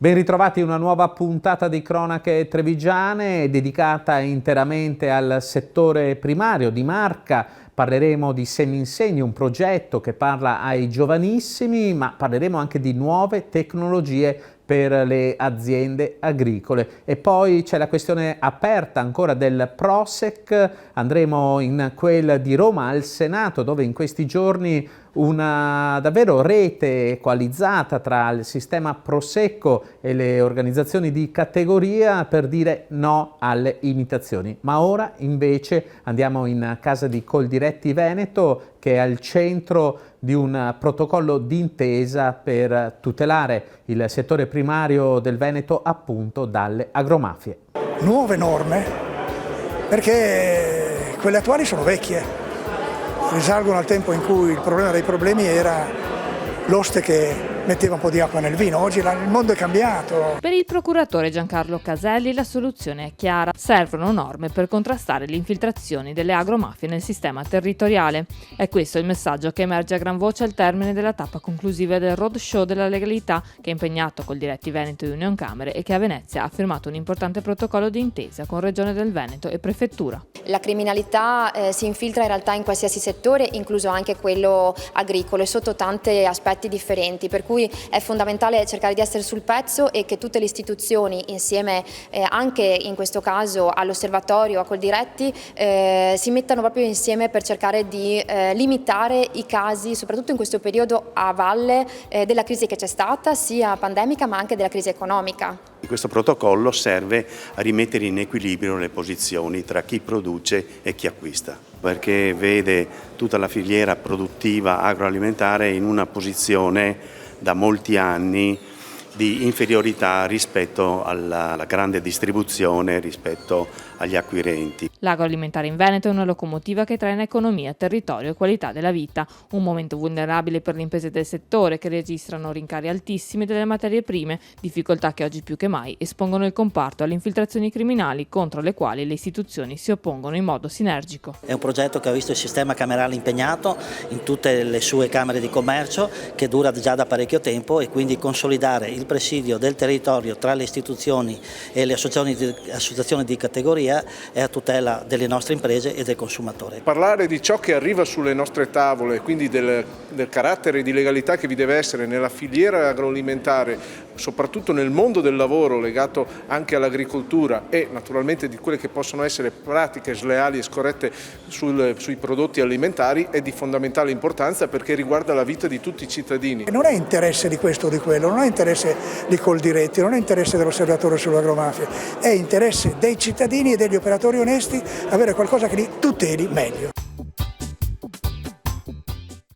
Ben ritrovati in una nuova puntata di Cronache Trevigiane dedicata interamente al settore primario di Marca. Parleremo di Seminsegni, un progetto che parla ai giovanissimi, ma parleremo anche di nuove tecnologie per le aziende agricole. E poi c'è la questione aperta ancora del Prosek. Andremo in quel di Roma al Senato, dove in questi giorni una davvero rete coalizzata tra il sistema Prosecco e le organizzazioni di categoria per dire no alle imitazioni. Ma ora invece andiamo in casa di Coldiretti Veneto, che è al centro di un protocollo d'intesa per tutelare il settore primario del Veneto appunto dalle agromafie. Nuove norme, perché quelle attuali sono vecchie. Risalgono al tempo in cui il problema dei problemi era l'oste che metteva un po' di acqua nel vino. Oggi il mondo è cambiato. Per il procuratore Giancarlo Caselli la soluzione è chiara. Servono norme per contrastare le infiltrazioni delle agromafie nel sistema territoriale. È questo il messaggio che emerge a gran voce al termine della tappa conclusiva del roadshow della legalità, che ha impegnato Coldiretti Veneto e Union Camere e che a Venezia ha firmato un importante protocollo di intesa con Regione del Veneto e Prefettura. La criminalità si infiltra in realtà in qualsiasi settore, incluso anche quello agricolo, e sotto tanti aspetti differenti, per cui è fondamentale cercare di essere sul pezzo e che tutte le istituzioni, insieme anche in questo caso all'osservatorio, a Coldiretti, si mettano proprio insieme per cercare di limitare i casi, soprattutto in questo periodo a valle della crisi che c'è stata, sia pandemica ma anche della crisi economica. Questo protocollo serve a rimettere in equilibrio le posizioni tra chi produce e chi acquista, perché vede tutta la filiera produttiva agroalimentare in una posizione da molti anni di inferiorità rispetto alla grande distribuzione, rispetto agli acquirenti. L'agroalimentare in Veneto è una locomotiva che traina economia, territorio e qualità della vita, un momento vulnerabile per le imprese del settore che registrano rincari altissimi delle materie prime, difficoltà che oggi più che mai espongono il comparto alle infiltrazioni criminali contro le quali le istituzioni si oppongono in modo sinergico. È un progetto che ha visto il sistema camerale impegnato in tutte le sue camere di commercio, che dura già da parecchio tempo, e quindi consolidare il presidio del territorio tra le istituzioni e le associazioni di categoria è a tutela delle nostre imprese e del consumatore. Parlare di ciò che arriva sulle nostre tavole, quindi del carattere di legalità che vi deve essere nella filiera agroalimentare, soprattutto nel mondo del lavoro legato anche all'agricoltura, e naturalmente di quelle che possono essere pratiche sleali e scorrette sui prodotti alimentari, è di fondamentale importanza perché riguarda la vita di tutti i cittadini. Non è interesse di questo o di quello, non è interesse di Coldiretti, non è interesse dell'osservatorio sulle agromafie, è interesse dei cittadini e degli operatori onesti avere qualcosa che li tuteli meglio.